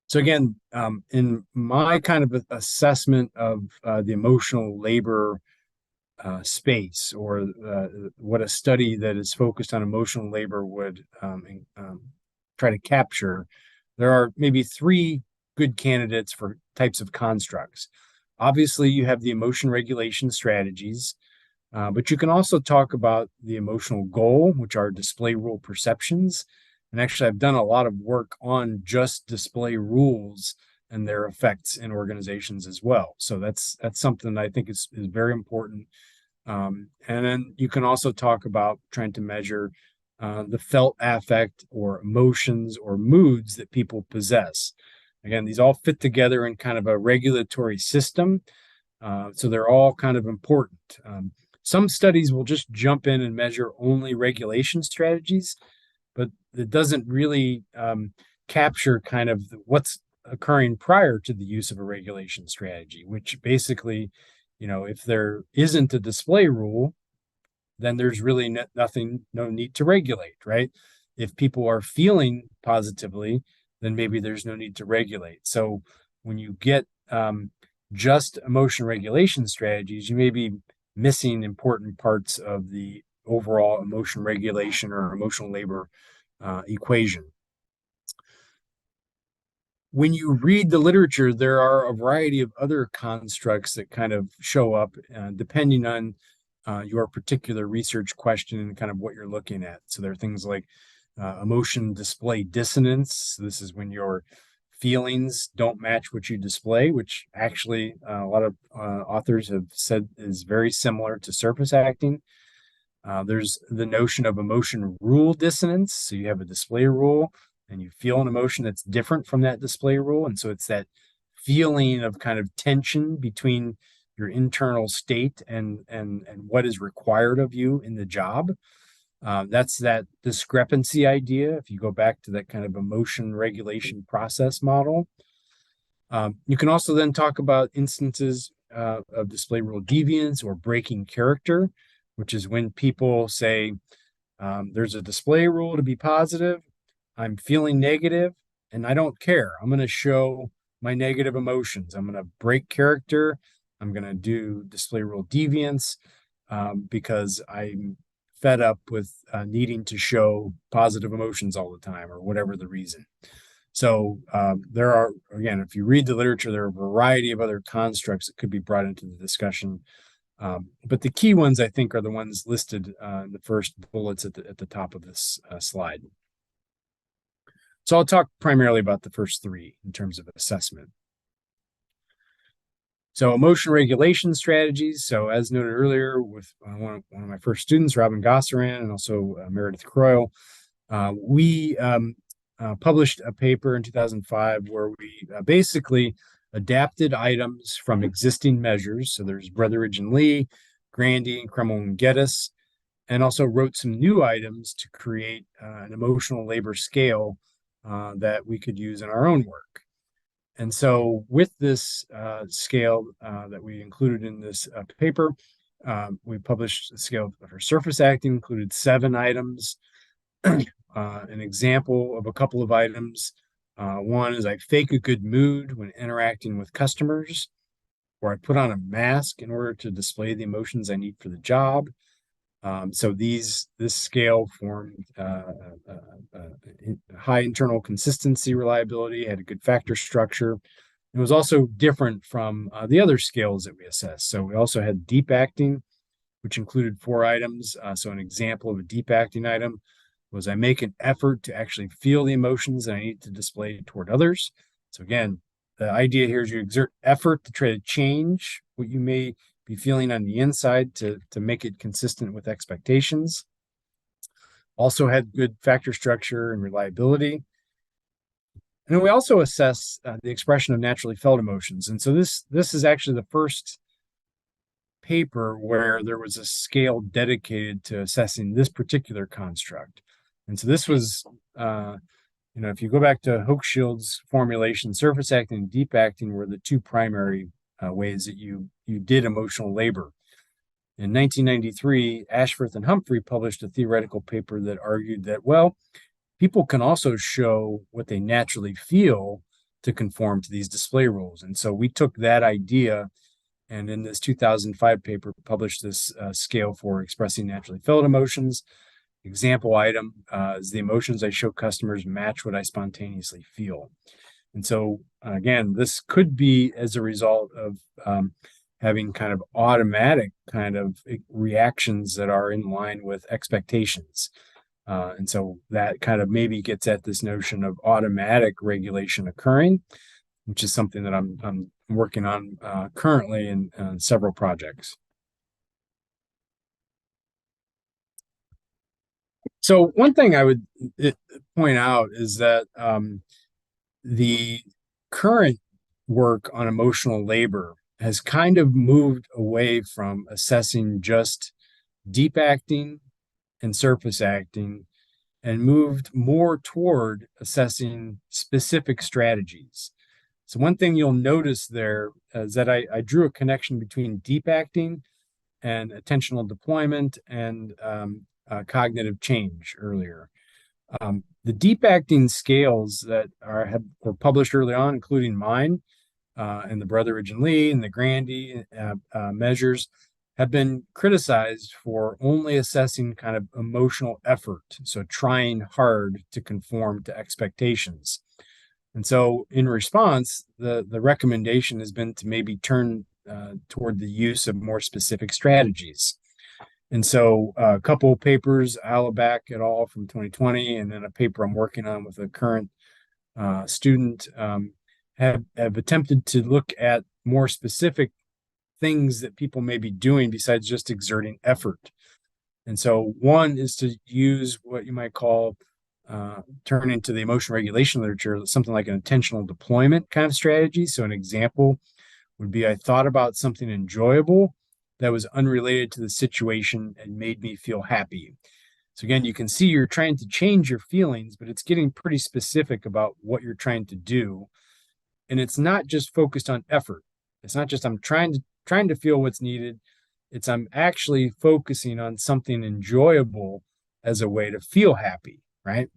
So again, in my kind of assessment of the emotional labor space, or what a study that is focused on emotional labor would try to capture, there are maybe three good candidates for types of constructs. Obviously, you have the emotion regulation strategies, but you can also talk about the emotional goal, which are display rule perceptions. And actually, I've done a lot of work on just display rules and their effects in organizations as well. So that's something that I think is very important. And then you can also talk about trying to measure the felt affect or emotions or moods that people possess. Again, these all fit together in kind of a regulatory system. So they're all kind of important. Some studies will just jump in and measure only regulation strategies, but it doesn't really capture kind of what's occurring prior to the use of a regulation strategy, which basically, if there isn't a display rule, then there's really no need to regulate, right? If people are feeling positively, then maybe there's no need to regulate. So when you get just emotion regulation strategies, you may be missing important parts of the overall emotion regulation or emotional labor equation. When you read the literature, there are a variety of other constructs that kind of show up depending on your particular research question and kind of what you're looking at. So there are things like emotion display dissonance. This is when your feelings don't match what you display, which actually a lot of authors have said is very similar to surface acting. There's the notion of emotion rule dissonance. So you have a display rule and you feel an emotion that's different from that display rule. And so it's that feeling of kind of tension between your internal state and what is required of you in the job. That's that discrepancy idea. If you go back to that kind of emotion regulation process model, you can also then talk about instances of display rule deviance or breaking character, which is when people say, there's a display rule to be positive, I'm feeling negative, and I don't care. I'm going to show my negative emotions. I'm going to break character. I'm going to do display rule deviance because I'm fed up with needing to show positive emotions all the time, or whatever the reason. So there are, again, if you read the literature, there are a variety of other constructs that could be brought into the discussion. But the key ones, I think, are the ones listed in the first bullets at the top of this slide. So I'll talk primarily about the first three in terms of assessment. So emotion regulation strategies. So as noted earlier with one of my first students, Robin Gossaran, and also Meredith Croyle, we published a paper in 2005 where we basically adapted items from existing measures. So there's Bretheridge and Lee, Grandy, and Kreml and Geddes, and also wrote some new items to create an emotional labor scale that we could use in our own work. And so with this scale that we included in this paper, we published a scale for surface acting, included 7 items. An example of a couple of items. One is I fake a good mood when interacting with customers, or I put on a mask in order to display the emotions I need for the job. So this scale formed high internal consistency reliability, had a good factor structure. It was also different from the other scales that we assessed. So we also had deep acting, which included 4 items. So an example of a deep acting item was I make an effort to actually feel the emotions that I need to display toward others. So again, the idea here is you exert effort to try to change what you may be feeling on the inside to make it consistent with expectations. Also had good factor structure and reliability. And then we also assess the expression of naturally felt emotions. And so this is actually the first paper where there was a scale dedicated to assessing this particular construct. And so this was, if you go back to Hochschild's formulation, surface acting and deep acting were the 2 primary ways that you did emotional labor. In 1993, Ashworth and Humphrey published a theoretical paper that argued that, well, people can also show what they naturally feel to conform to these display rules. And so we took that idea and in this 2005 paper published this scale for expressing naturally felt emotions. Example item is the emotions I show customers match what I spontaneously feel. And so, again, this could be as a result of having kind of automatic kind of reactions that are in line with expectations. And so that kind of maybe gets at this notion of automatic regulation occurring, which is something that I'm working on currently in several projects. So one thing I would point out is that the current work on emotional labor has kind of moved away from assessing just deep acting and surface acting and moved more toward assessing specific strategies. So one thing you'll notice there is that I drew a connection between deep acting and attentional deployment and cognitive change earlier. The deep acting scales that were published early on, including mine and the Brotheridge and Lee and the Grandy measures, have been criticized for only assessing kind of emotional effort, so trying hard to conform to expectations. And so in response, the recommendation has been to maybe turn toward the use of more specific strategies. And so a couple of papers, Alabak et al. From 2020, and then a paper I'm working on with a current student have attempted to look at more specific things that people may be doing besides just exerting effort. And so one is to use what you might call, turn into the emotion regulation literature, something like an attentional deployment kind of strategy. So an example would be, I thought about something enjoyable that was unrelated to the situation and made me feel happy. So again, you can see you're trying to change your feelings, but it's getting pretty specific about what you're trying to do. And it's not just focused on effort. It's not just I'm trying to feel what's needed. It's I'm actually focusing on something enjoyable as a way to feel happy, right?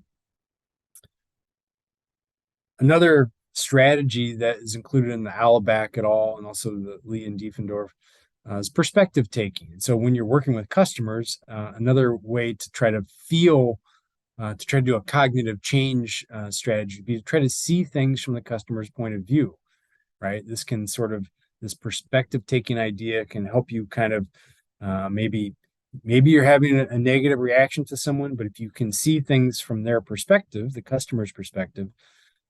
Another strategy that is included in the Alabak et al. And also the Lee and Diefendroff is perspective taking. And so when you're working with customers, another way to try to feel, to try to do a cognitive change strategy would be to try to see things from the customer's point of view, right? This can sort of, this perspective taking idea can help you kind of maybe you're having a negative reaction to someone, but if you can see things from their perspective, the customer's perspective,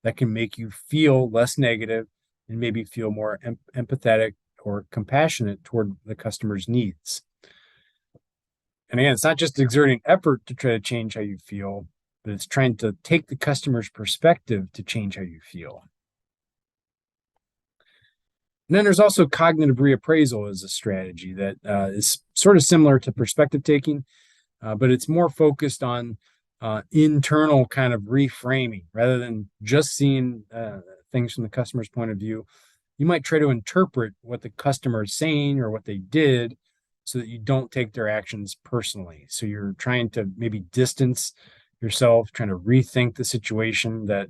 that can make you feel less negative and maybe feel more empathetic or compassionate toward the customer's needs. And again, it's not just exerting effort to try to change how you feel, but it's trying to take the customer's perspective to change how you feel. And then there's also cognitive reappraisal as a strategy that is sort of similar to perspective taking, but it's more focused on internal kind of reframing rather than just seeing things from the customer's point of view. You might try to interpret what the customer is saying or what they did so that you don't take their actions personally. So you're trying to maybe distance yourself, trying to rethink the situation that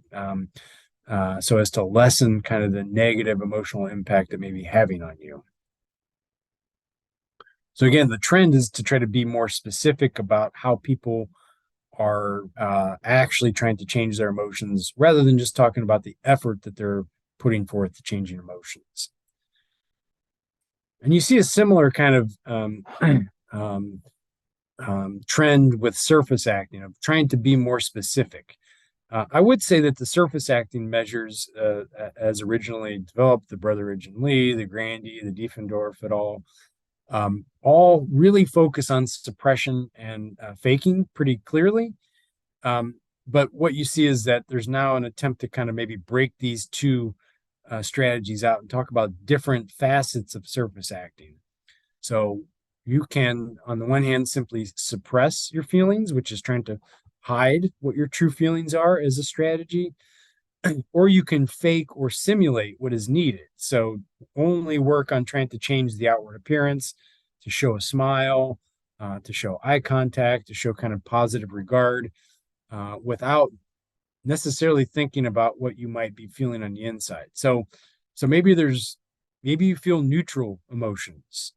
so as to lessen kind of the negative emotional impact it may be having on you. So again, the trend is to try to be more specific about how people are actually trying to change their emotions rather than just talking about the effort that they're putting forth to changing emotions. And you see a similar kind of trend with surface acting of trying to be more specific. I would say that the surface acting measures, as originally developed, the Brotheridge and Lee, the Grandy, the Diefendroff et al., all really focus on suppression and faking pretty clearly. But what you see is that there's now an attempt to kind of maybe break these two strategies out and talk about different facets of surface acting. So you can, on the one hand, simply suppress your feelings, which is trying to hide what your true feelings are as a strategy, or you can fake or simulate what is needed. So only work on trying to change the outward appearance, to show a smile, to show eye contact, to show kind of positive regard, without necessarily thinking about what you might be feeling on the inside. So maybe you feel neutral emotions.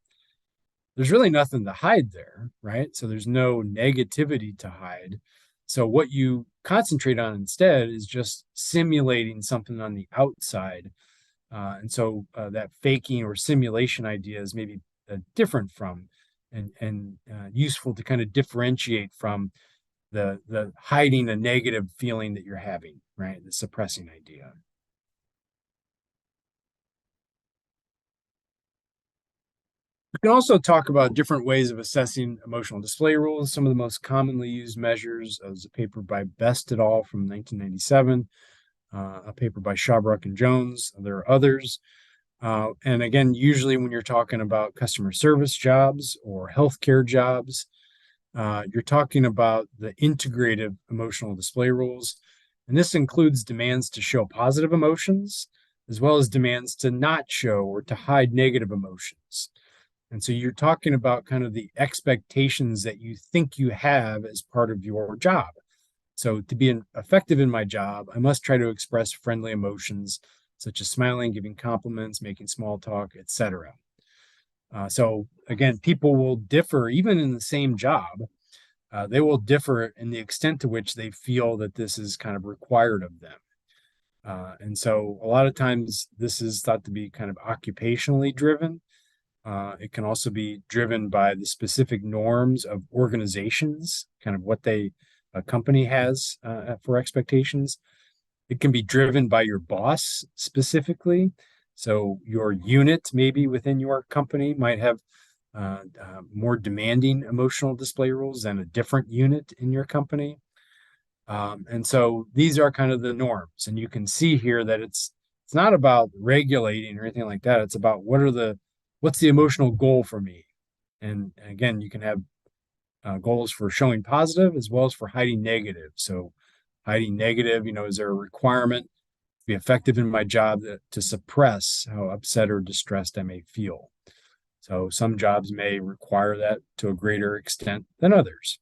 There's really nothing to hide there, right? So there's no negativity to hide. So what you concentrate on instead is just simulating something on the outside. And so that faking or simulation idea is maybe different from and useful to kind of differentiate from the hiding a negative feeling that you're having, right? The suppressing idea. We can also talk about different ways of assessing emotional display rules. Some of the most commonly used measures is a paper by Best et al. From 1997, a paper by Shabrook and Jones. There are others. And again, usually when you're talking about customer service jobs or healthcare jobs, you're talking about the integrative emotional display rules. And this includes demands to show positive emotions, as well as demands to not show or to hide negative emotions. And so you're talking about kind of the expectations that you think you have as part of your job. So to be effective in my job, I must try to express friendly emotions, such as smiling, giving compliments, making small talk, etc. So again, people will differ even in the same job. They will differ in the extent to which they feel that this is kind of required of them. And so a lot of times this is thought to be kind of occupationally driven. It can also be driven by the specific norms of organizations, kind of what a company has for expectations. It can be driven by your boss specifically. So your unit maybe within your company might have more demanding emotional display rules than a different unit in your company. And so these are kind of the norms. And you can see here that it's not about regulating or anything like that. It's about what's the emotional goal for me? And again, you can have goals for showing positive as well as for hiding negative. So hiding negative, is there a requirement to be effective in my job to suppress how upset or distressed I may feel? So some jobs may require that to a greater extent than others.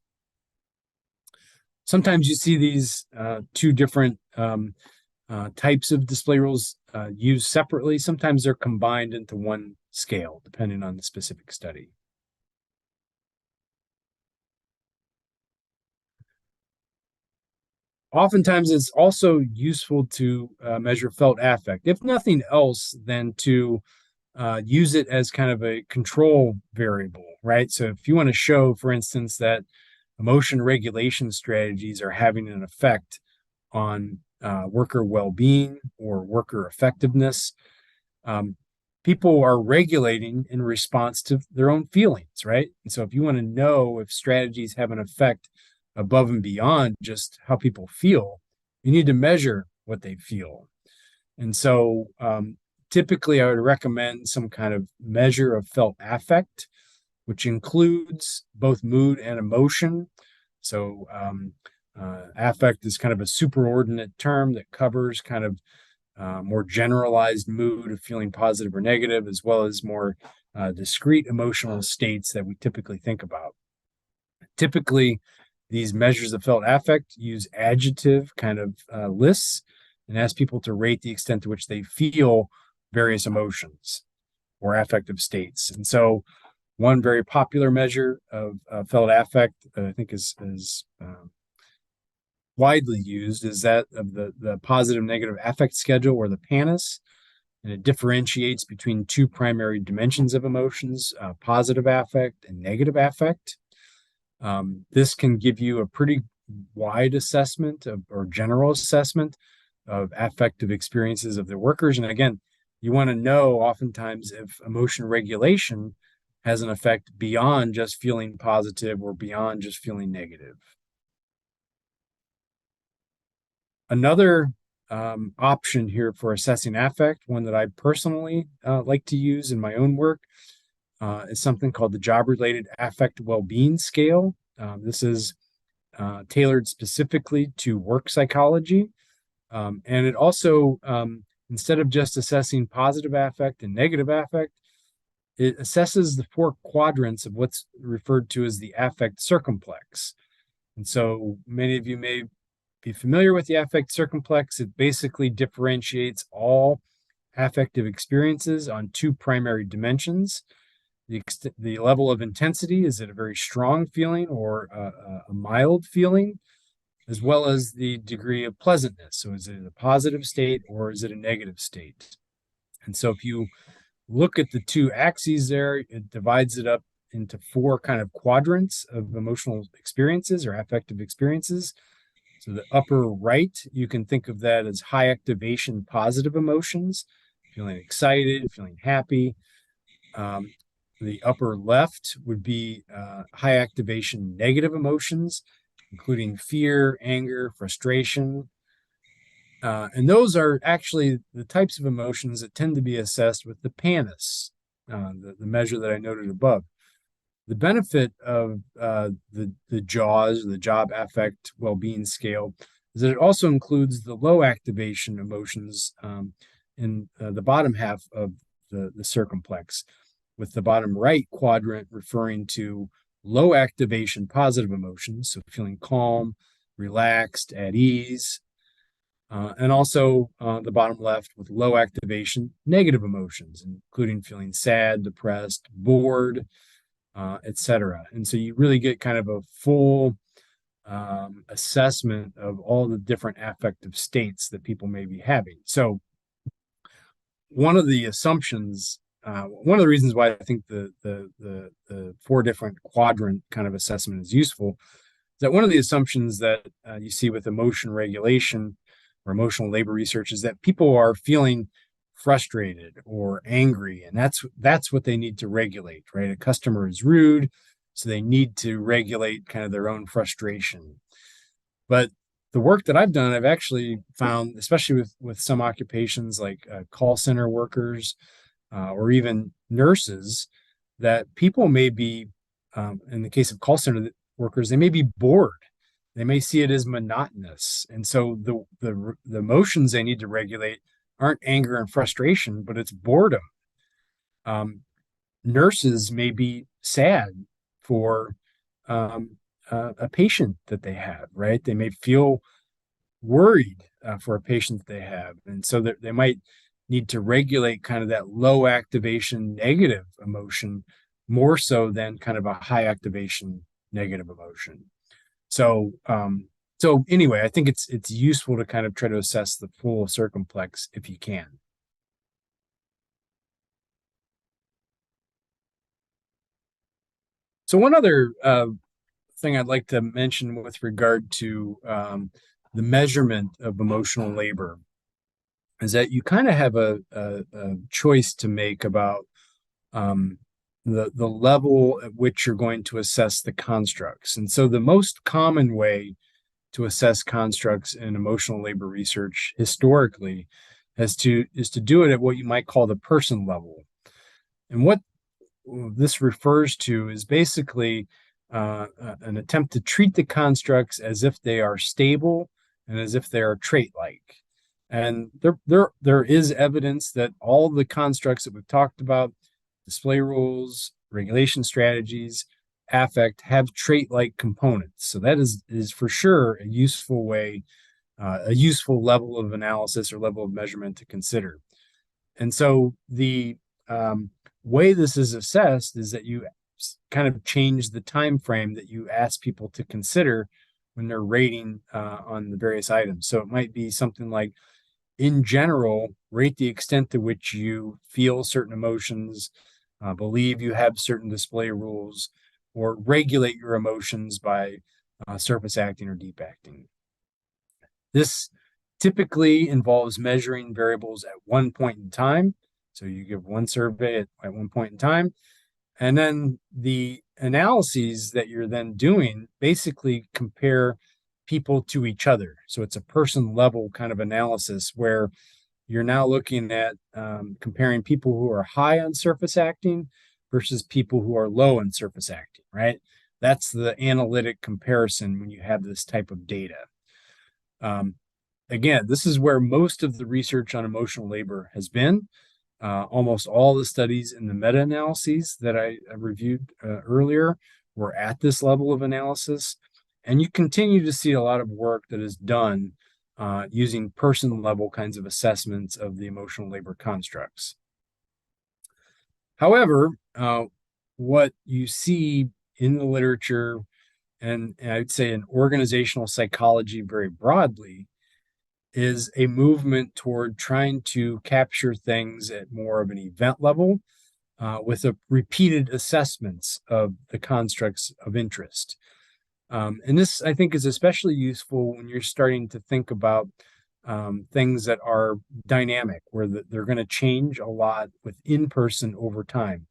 Sometimes you see these two different types of display rules used separately. Sometimes they're combined into one scale, depending on the specific study. Oftentimes, it's also useful to measure felt affect, if nothing else, than to use it as kind of a control variable, right? So if you want to show, for instance, that emotion regulation strategies are having an effect on worker well-being or worker effectiveness, people are regulating in response to their own feelings, right? And so if you want to know if strategies have an effect above and beyond just how people feel, you need to measure what they feel. And so typically I would recommend some kind of measure of felt affect, which includes both mood and emotion. So affect is kind of a superordinate term that covers kind of more generalized mood of feeling positive or negative, as well as more discrete emotional states that we typically think about. Typically, these measures of felt affect use adjective kind of lists and ask people to rate the extent to which they feel various emotions or affective states. And so one very popular measure of felt affect that I think is widely used is that of the positive negative affect schedule, or the PANAS. And it differentiates between two primary dimensions of emotions, positive affect and negative affect. This can give you a pretty wide assessment or general assessment of affective experiences of the workers. And again, you want to know oftentimes if emotion regulation has an effect beyond just feeling positive or beyond just feeling negative. Another option here for assessing affect, one that I personally like to use in my own work, is something called the Job-Related Affect Well-Being Scale. This is tailored specifically to work psychology. And it also, instead of just assessing positive affect and negative affect, it assesses the four quadrants of what's referred to as the affect circumplex. And so many of you may be familiar with the affect circumplex, it basically differentiates all affective experiences on two primary dimensions. The level of intensity, is it a very strong feeling or a mild feeling, as well as the degree of pleasantness. So is it a positive state or is it a negative state? And so if you look at the two axes there, it divides it up into four kind of quadrants of emotional experiences or affective experiences. So the upper right, you can think of that as high activation positive emotions, feeling excited, feeling happy. The upper left would be high activation negative emotions, including fear, anger, frustration. And those are actually the types of emotions that tend to be assessed with the PANAS, the measure that I noted above. The benefit of the JAWS, the Job Affect Wellbeing Scale, is that it also includes the low activation emotions in the bottom half of the circumplex, with the bottom right quadrant referring to low activation positive emotions, so feeling calm, relaxed, at ease, and also the bottom left with low activation negative emotions, including feeling sad, depressed, bored, etc. And so you really get kind of a full assessment of all the different affective states that people may be having. So one of the assumptions, one of the reasons why I think the four different quadrant kind of assessment is useful is that one of the assumptions that you see with emotion regulation or emotional labor research is that people are feeling frustrated or angry, and that's what they need to regulate, right? A customer is rude, so they need to regulate kind of their own frustration. But the work that I've done, I've actually found, especially with some occupations like call center workers or even nurses, that people may be, in the case of call center workers, they may be bored. They may see it as monotonous. And so the emotions they need to regulate aren't anger and frustration, but it's boredom. Nurses may be sad for a patient that they have, right? They may feel worried for a patient that they have. And so that they might need to regulate kind of that low activation negative emotion more so than kind of a high activation negative emotion. So anyway, I think it's useful to kind of try to assess the full circumplex if you can. So one other thing I'd like to mention with regard to the measurement of emotional labor is that you kind of have a choice to make about the level at which you're going to assess the constructs. And so the most common way to assess constructs in emotional labor research historically is to do it at what you might call the person level. And what this refers to is basically an attempt to treat the constructs as if they are stable and as if they are trait-like. And there is evidence that all the constructs that we've talked about, display rules, regulation strategies, affect, have trait-like components. So that is for sure a useful way, a useful level of analysis or level of measurement to consider. And so the way this is assessed is that you kind of change the time frame that you ask people to consider when they're rating on the various items. So it might be something like, in general, rate the extent to which you feel certain emotions, believe you have certain display rules, or regulate your emotions by surface acting or deep acting. This typically involves measuring variables at one point in time. So you give one survey at one point in time, and then the analyses that you're then doing basically compare people to each other. So it's a person level kind of analysis where you're now looking at comparing people who are high on surface acting versus people who are low on surface acting, right? That's the analytic comparison when you have this type of data. Again, this is where most of the research on emotional labor has been. Almost all the studies in the meta-analyses that I reviewed earlier were at this level of analysis. And you continue to see a lot of work that is done using person-level kinds of assessments of the emotional labor constructs. However, what you see in the literature, and I'd say in organizational psychology very broadly, is a movement toward trying to capture things at more of an event level with repeated assessments of the constructs of interest. And this, I think, is especially useful when you're starting to think about things that are dynamic, where they're going to change a lot within person over time,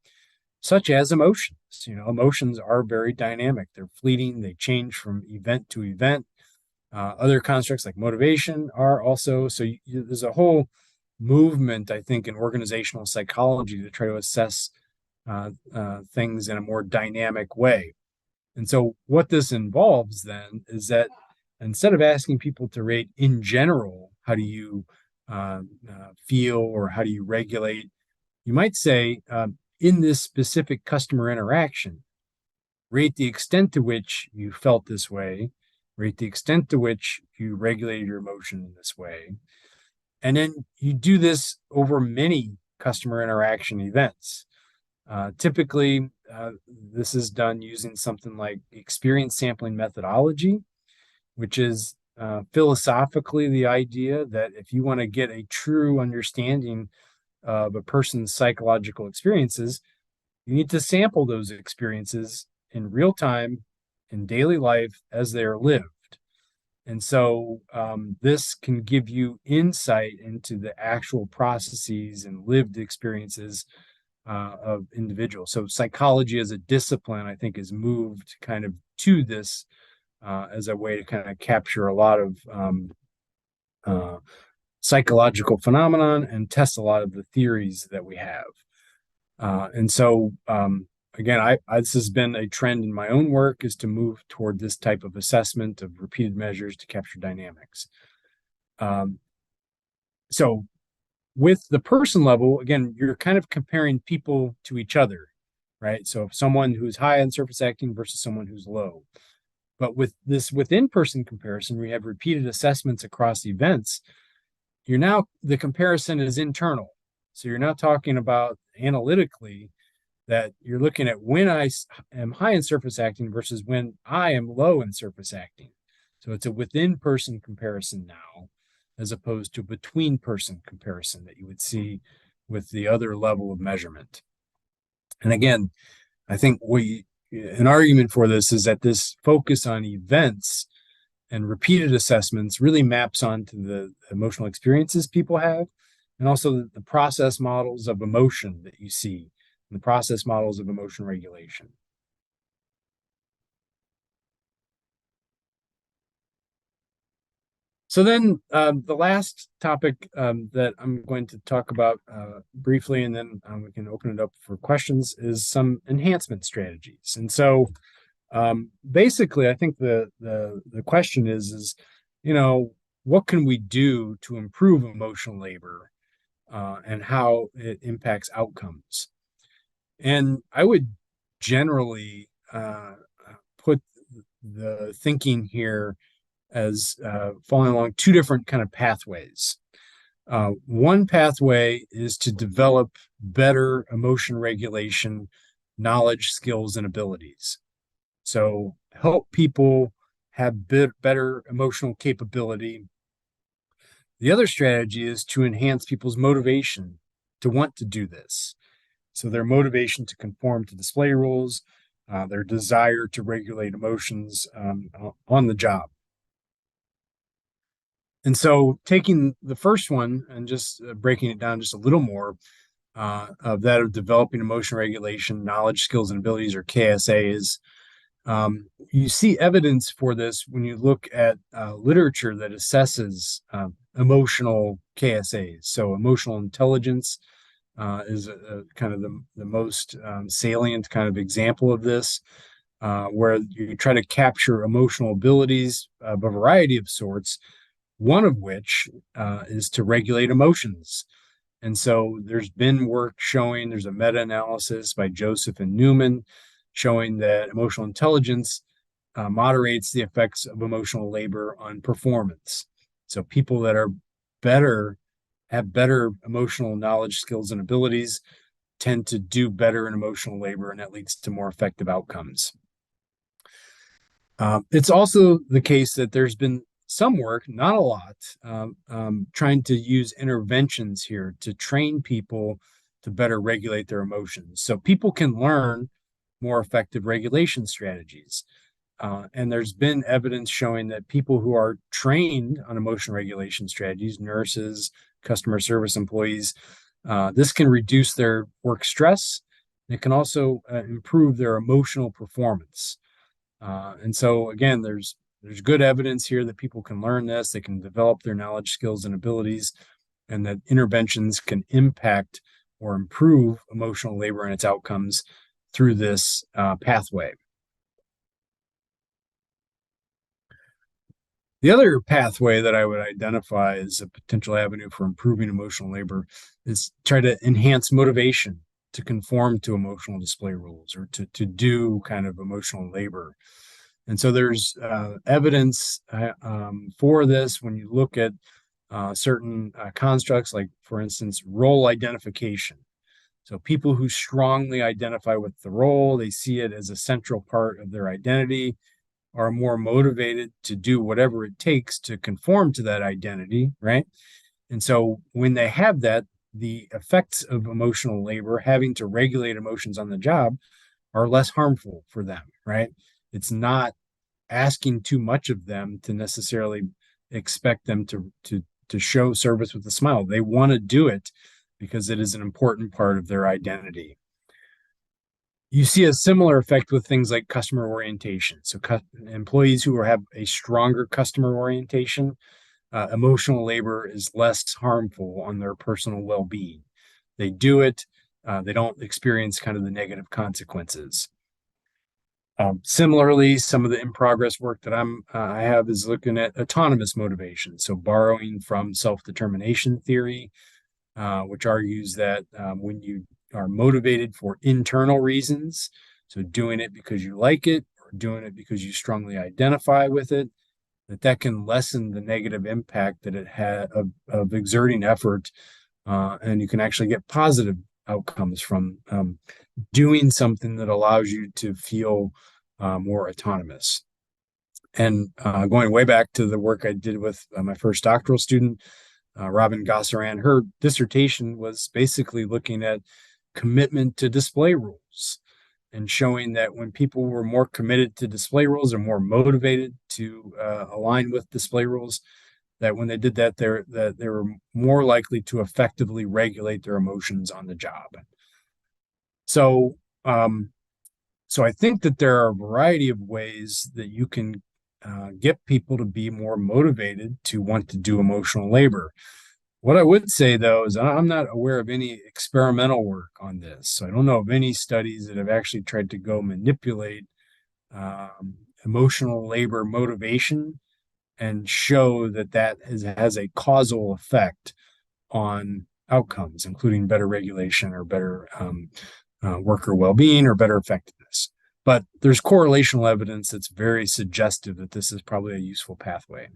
such as emotions. Emotions are very dynamic. They're fleeting. They change from event to event. Other constructs like motivation are also. So there's a whole movement, I think, in organizational psychology to try to assess things in a more dynamic way. And so what this involves then is that instead of asking people to rate in general, how do you feel or how do you regulate, you might say, in this specific customer interaction, rate the extent to which you felt this way, rate the extent to which you regulated your emotion in this way. And then you do this over many customer interaction events. Typically, this is done using something like experience sampling methodology, which is philosophically the idea that if you want to get a true understanding of a person's psychological experiences, you need to sample those experiences in real time in daily life as they are lived. And so this can give you insight into the actual processes and lived experiences of individuals. So psychology as a discipline, I think, is moved kind of to this as a way to kind of capture a lot of psychological phenomenon and test a lot of the theories that we have. And so, again, this has been a trend in my own work, is to move toward this type of assessment of repeated measures to capture dynamics. So with the person level, again, you're kind of comparing people to each other, right? So someone who's high on surface acting versus someone who's low. But with this within person comparison, we have repeated assessments across events. The comparison is internal. So you're not talking about analytically that you're looking at when I am high in surface acting versus when I am low in surface acting. So it's a within person comparison now, as opposed to between person comparison that you would see with the other level of measurement. And again, I think an argument for this is that this focus on events and repeated assessments really maps onto the emotional experiences people have, and also the process models of emotion that you see, and the process models of emotion regulation. So then the last topic that I'm going to talk about briefly, and then we can open it up for questions, is some enhancement strategies. And so basically, I think the question is, what can we do to improve emotional labor and how it impacts outcomes? And I would generally put the thinking here as falling along two different kind of pathways. One pathway is to develop better emotion regulation, knowledge, skills, and abilities. So help people have better emotional capability. The other strategy is to enhance people's motivation to want to do this. So their motivation to conform to display rules, their desire to regulate emotions on the job. And so taking the first one and just breaking it down just a little more, of that of developing emotion regulation, knowledge, skills, and abilities, or KSAs, you see evidence for this when you look at literature that assesses emotional KSAs. So emotional intelligence is kind of the most salient kind of example of this, where you try to capture emotional abilities of a variety of sorts, one of which is to regulate emotions. And so there's been work showing, there's a meta-analysis by Joseph and Newman showing that emotional intelligence moderates the effects of emotional labor on performance. So people that are better, have better emotional knowledge, skills, and abilities tend to do better in emotional labor, and that leads to more effective outcomes. It's also the case that there's been some work, not a lot, trying to use interventions here to train people to better regulate their emotions. So people can learn more effective regulation strategies. And there's been evidence showing that people who are trained on emotion regulation strategies, nurses, customer service employees, this can reduce their work stress. It can also improve their emotional performance. And so again, there's good evidence here that people can learn this, they can develop their knowledge, skills, and abilities, and that interventions can impact or improve emotional labor and its outcomes through this pathway. The other pathway that I would identify as a potential avenue for improving emotional labor is try to enhance motivation to conform to emotional display rules or to do kind of emotional labor. And so there's evidence for this when you look at certain constructs, like, for instance, role identification. So people who strongly identify with the role, they see it as a central part of their identity, are more motivated to do whatever it takes to conform to that identity, right? And so when they have that, the effects of emotional labor, having to regulate emotions on the job, are less harmful for them, right? It's not asking too much of them to necessarily expect them to show service with a smile. They want to do it because it is an important part of their identity. You see a similar effect with things like customer orientation. So employees who have a stronger customer orientation, emotional labor is less harmful on their personal well-being. They do it, they don't experience kind of the negative consequences. Similarly, some of the in-progress work that I have is looking at autonomous motivation. So borrowing from self-determination theory, which argues that when you are motivated for internal reasons, so doing it because you like it or doing it because you strongly identify with it, that can lessen the negative impact that it had of exerting effort, and you can actually get positive outcomes from doing something that allows you to feel more autonomous. And going way back to the work I did with my first doctoral student, Robin Gossaran, her dissertation was basically looking at commitment to display rules and showing that when people were more committed to display rules or more motivated to align with display rules, that when they did that, they were more likely to effectively regulate their emotions on the job. So I think that there are a variety of ways that you can get people to be more motivated to want to do emotional labor. What I would say, though, is I'm not aware of any experimental work on this. So I don't know of any studies that have actually tried to go manipulate emotional labor motivation and show that has a causal effect on outcomes, including better regulation or better worker well-being or better effectiveness. But there's correlational evidence that's very suggestive that this is probably a useful pathway.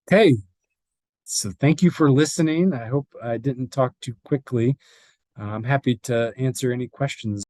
Okay, so thank you for listening. I hope I didn't talk too quickly. I'm happy to answer any questions.